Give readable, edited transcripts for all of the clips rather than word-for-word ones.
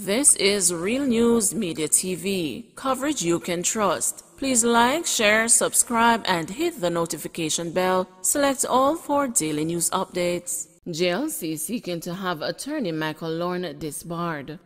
This is Real News Media TV, coverage you can trust. Please like, share, subscribe, and hit the notification bell. Select all for daily news updates. JLC seeking to have attorney Michael Lorne disbarred.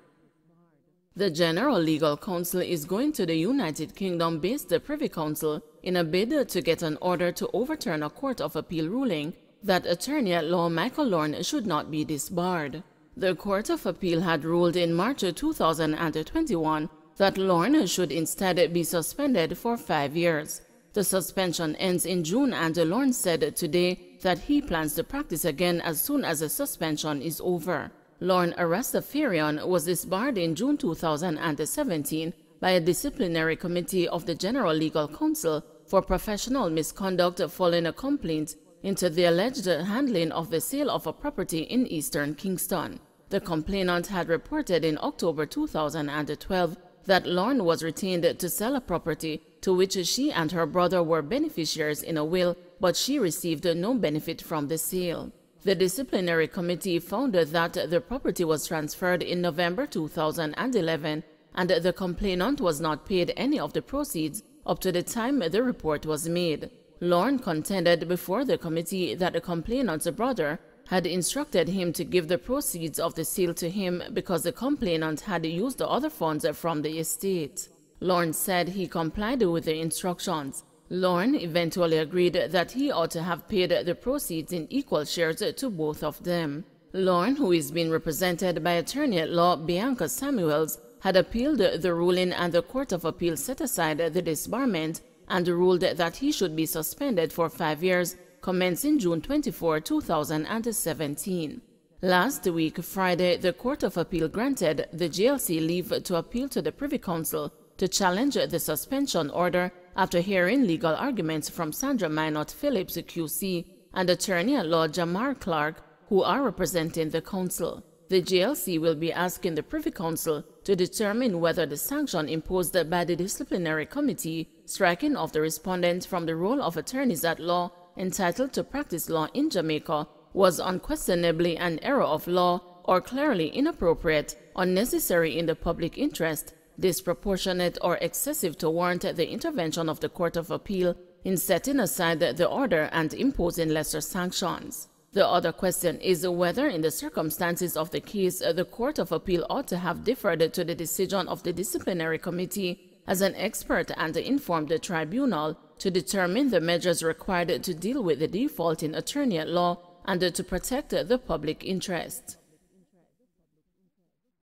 The General Legal Counsel is going to the United Kingdom-based Privy Council in a bid to get an order to overturn a Court of Appeal ruling that attorney-at-law Michael Lorne should not be disbarred. The Court of Appeal had ruled in March 2021 that Lorne should instead be suspended for 5 years. The suspension ends in June, and Lorne said today that he plans to practice again as soon as the suspension is over. Lorne Arrestafarian was disbarred in June 2017 by a disciplinary committee of the General Legal Counsel for professional misconduct following a complaint into the alleged handling of the sale of a property in eastern Kingston. The complainant had reported in October 2012 that Lorne was retained to sell a property to which she and her brother were beneficiaries in a will, but she received no benefit from the sale. The disciplinary committee found that the property was transferred in November 2011 and the complainant was not paid any of the proceeds up to the time the report was made. Lorne contended before the committee that the complainant's brother had instructed him to give the proceeds of the sale to him because the complainant had used the other funds from the estate. Lorne said he complied with the instructions. Lorne eventually agreed that he ought to have paid the proceeds in equal shares to both of them. Lorne, who is being represented by attorney-at-law Bianca Samuels, had appealed the ruling, and the Court of Appeal set aside the disbarment and ruled that he should be suspended for 5 years, commencing June 24, 2017. Last week, Friday, the Court of Appeal granted the JLC leave to appeal to the Privy Council to challenge the suspension order after hearing legal arguments from Sandra Minot Phillips QC and attorney-at-law Jamar Clark, who are representing the council. The JLC will be asking the Privy Council to determine whether the sanction imposed by the disciplinary committee, striking off the respondent from the role of attorneys-at-law entitled to practice law in Jamaica, was unquestionably an error of law or clearly inappropriate, unnecessary in the public interest, disproportionate or excessive to warrant the intervention of the Court of Appeal in setting aside the order and imposing lesser sanctions. The other question is whether, in the circumstances of the case, the Court of Appeal ought to have deferred to the decision of the disciplinary committee as an expert and informed tribunal to determine the measures required to deal with the default in attorney-at-law and to protect the public interest.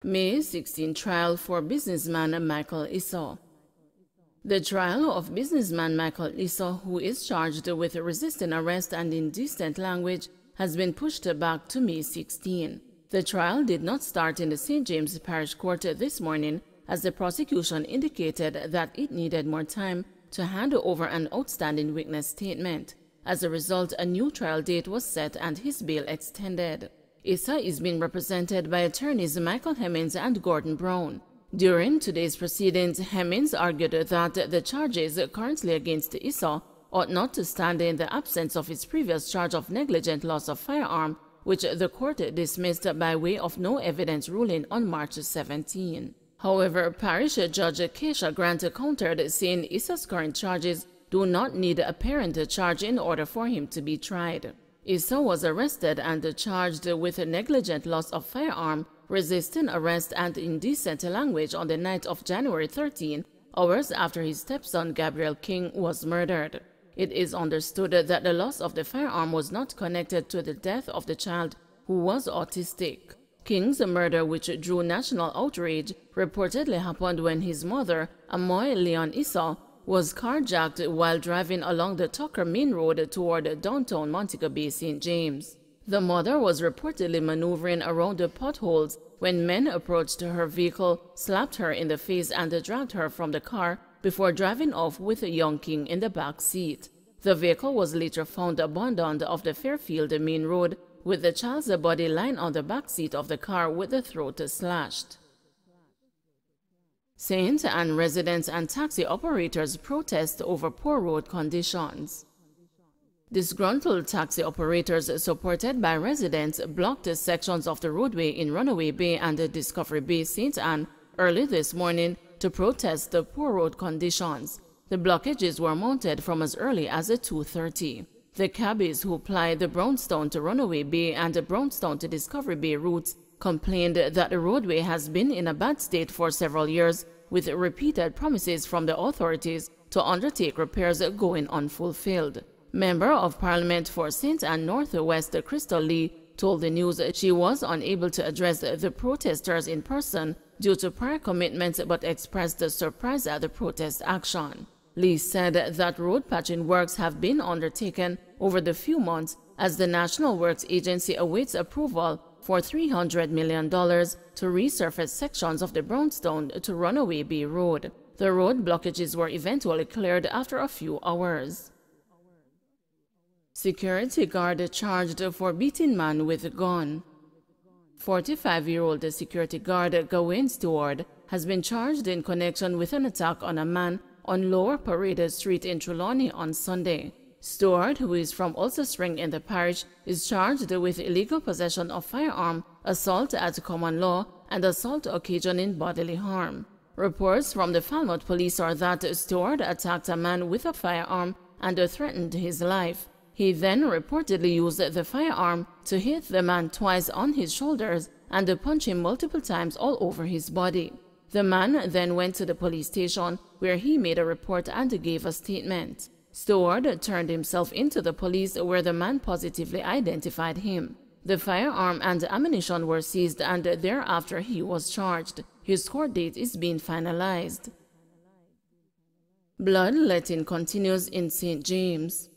May 16 trial for businessman Michael Issa. The trial of businessman Michael Issa, who is charged with resisting arrest and indecent language, has been pushed back to May 16. The trial did not start in the St. James Parish Court this morning, as the prosecution indicated that it needed more time to hand over an outstanding witness statement. As a result, a new trial date was set and his bail extended. Issa is being represented by attorneys Michael Hemmings and Gordon Brown. During today's proceedings, Hemmings argued that the charges currently against Issa ought not to stand in the absence of his previous charge of negligent loss of firearm, which the court dismissed by way of no evidence ruling on March 17. However, Parish Judge Keisha Grant countered, saying Issa's current charges do not need a parent charge in order for him to be tried. Issa was arrested and charged with negligent loss of firearm, resisting arrest, and indecent language on the night of January 13, hours after his stepson Gabriel King was murdered. It is understood that the loss of the firearm was not connected to the death of the child, who was autistic. King's murder, which drew national outrage, reportedly happened when his mother, Amoy Leon Issa, was carjacked while driving along the Tucker Main Road toward downtown Montego Bay, St. James. The mother was reportedly maneuvering around the potholes when men approached her vehicle, slapped her in the face, and dragged her from the car before driving off with young King in the back seat. The vehicle was later found abandoned off the Fairfield Main Road, with the child's body lying on the back seat of the car with the throat slashed. St. Anne residents and taxi operators protest over poor road conditions. Disgruntled taxi operators supported by residents blocked sections of the roadway in Runaway Bay and Discovery Bay, St. Anne early this morning to protest the poor road conditions. The blockages were mounted from as early as 2:30. The cabbies who ply the Brownstown to Runaway Bay and the Brownstown to Discovery Bay routes complained that the roadway has been in a bad state for several years, with repeated promises from the authorities to undertake repairs going unfulfilled. Member of Parliament for St. Anne Northwest Crystal Lee told the news she was unable to address the protesters in person due to prior commitments, but expressed surprise at the protest action. Lee said that road patching works have been undertaken over the few months as the National Works Agency awaits approval for $300 million to resurface sections of the Brownstown to Runaway Bay Road. The road blockages were eventually cleared after a few hours. Security guard charged for beating man with gun. 45-year-old security guard Gawain Stewart has been charged in connection with an attack on a man on Lower Parade Street in Trelawney on Sunday. Stewart, who is from Ulster Spring in the parish, is charged with illegal possession of firearm, assault at common law, and assault occasioning bodily harm. Reports from the Falmouth police are that Stewart attacked a man with a firearm and threatened his life. He then reportedly used the firearm to hit the man twice on his shoulders and punch him multiple times all over his body. The man then went to the police station where he made a report and gave a statement. Stewart turned himself into the police where the man positively identified him. The firearm and ammunition were seized and thereafter he was charged. His court date is being finalized. Bloodletting continues in St. James.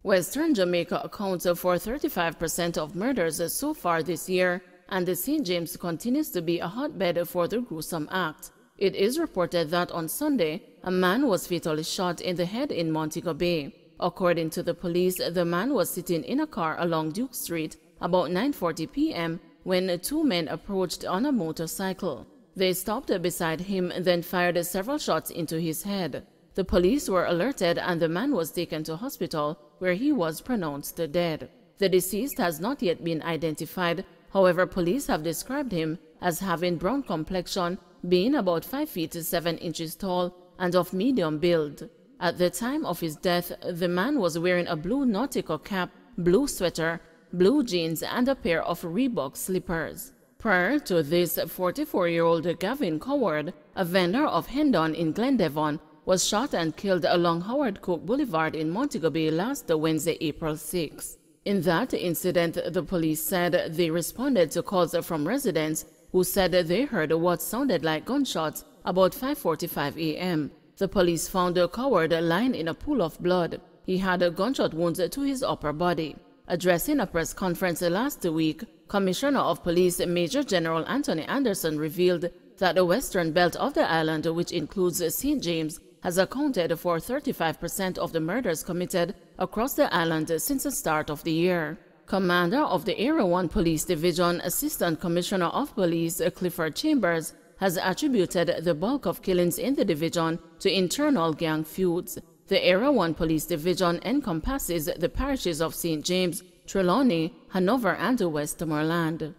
Western Jamaica accounts for 35% of murders so far this year, and St. James continues to be a hotbed for the gruesome act. It is reported that on Sunday, a man was fatally shot in the head in Montego Bay. According to the police, the man was sitting in a car along Duke Street about 9:40 p.m. when two men approached on a motorcycle. They stopped beside him, then fired several shots into his head. The police were alerted and the man was taken to hospital, where he was pronounced dead. The deceased has not yet been identified. However, police have described him as having brown complexion, being about 5 feet 7 inches tall, and of medium build. At the time of his death, the man was wearing a blue nautical cap, blue sweater, blue jeans, and a pair of Reebok slippers. Prior to this, 44-year-old Gavin Coward, a vendor of Hendon in Glendevon, was shot and killed along Howard Cook Boulevard in Montego Bay last Wednesday, April 6. In that incident, the police said they responded to calls from residents who said they heard what sounded like gunshots about 5:45 a.m. The police found Coward lying in a pool of blood. He had gunshot wounds to his upper body. Addressing a press conference last week, Commissioner of Police Major General Anthony Anderson revealed that the western belt of the island, which includes St. James, has accounted for 35% of the murders committed across the island since the start of the year. Commander of the Area 1 Police Division, Assistant Commissioner of Police Clifford Chambers, has attributed the bulk of killings in the division to internal gang feuds. The Area 1 Police Division encompasses the parishes of St. James, Trelawney, Hanover, and Westmoreland.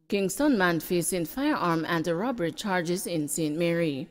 Kingston man facing firearm and robbery charges in St. Mary.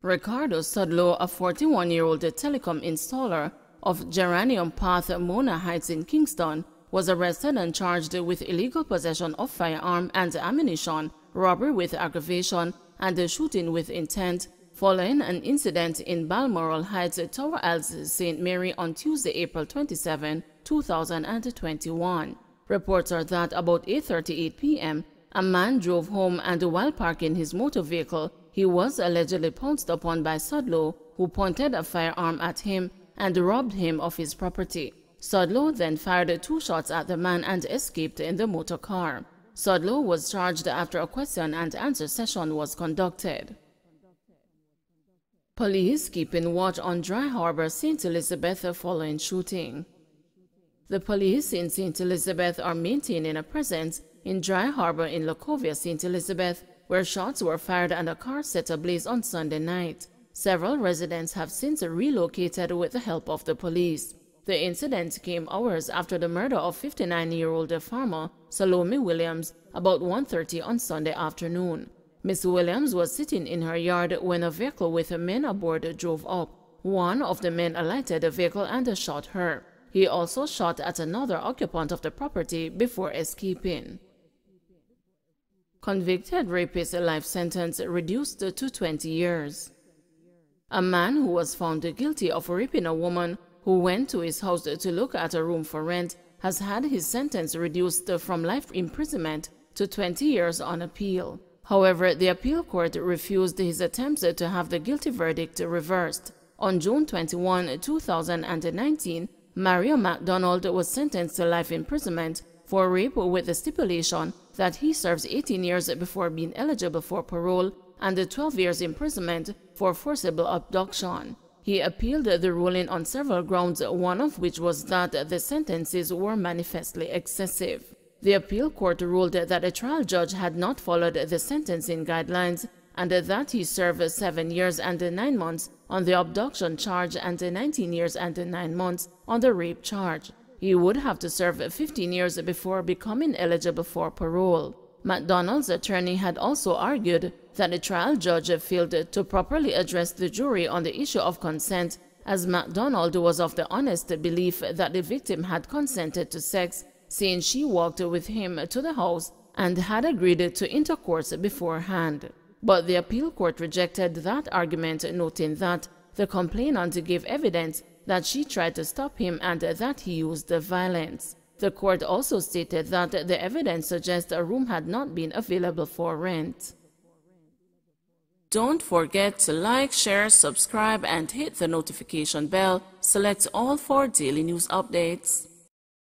Ricardo Sudlow, a 41-year-old telecom installer of Geranium Path, Mona Heights in Kingston, was arrested and charged with illegal possession of firearm and ammunition, robbery with aggravation, and shooting with intent following an incident in Balmoral Heights, Tower Isles, St. Mary on Tuesday, April 27, 2021. Reports are that about 8:38 p.m., a man drove home and while parking his motor vehicle, he was allegedly pounced upon by Sudlow, who pointed a firearm at him and robbed him of his property. Sudlow then fired 2 shots at the man and escaped in the motor car. Sudlow was charged after a question and answer session was conducted. Police keeping watch on Dry Harbor, St. Elizabeth following shooting. The police in St. Elizabeth are maintaining a presence in Dry Harbor in Locovia, St. Elizabeth, where shots were fired and a car set ablaze on Sunday night. Several residents have since relocated with the help of the police. The incident came hours after the murder of 59-year-old farmer Salome Williams about 1:30 on Sunday afternoon. Miss Williams was sitting in her yard when a vehicle with men aboard drove up. One of the men alighted the vehicle and shot her. He also shot at another occupant of the property before escaping. Convicted rapist life sentence reduced to 20 years. A man who was found guilty of raping a woman who went to his house to look at a room for rent has had his sentence reduced from life imprisonment to 20 years on appeal. However, the appeal court refused his attempts to have the guilty verdict reversed. On June 21, 2019, Mario MacDonald was sentenced to life imprisonment for rape with the stipulation that he serves 18 years before being eligible for parole and 12 years imprisonment for forcible abduction. He appealed the ruling on several grounds, one of which was that the sentences were manifestly excessive. The appeal court ruled that a trial judge had not followed the sentencing guidelines and that he served 7 years and 9 months on the abduction charge and 19 years and 9 months on the rape charge. He would have to serve 15 years before becoming eligible for parole. MacDonald's attorney had also argued that the trial judge failed to properly address the jury on the issue of consent, as MacDonald was of the honest belief that the victim had consented to sex, saying she walked with him to the house and had agreed to intercourse beforehand. But the appeal court rejected that argument, noting that the complainant gave evidence that she tried to stop him and that he used violence. The court also stated that the evidence suggests a room had not been available for rent. Don't forget to like, share, subscribe, and hit the notification bell. Select all for daily news updates.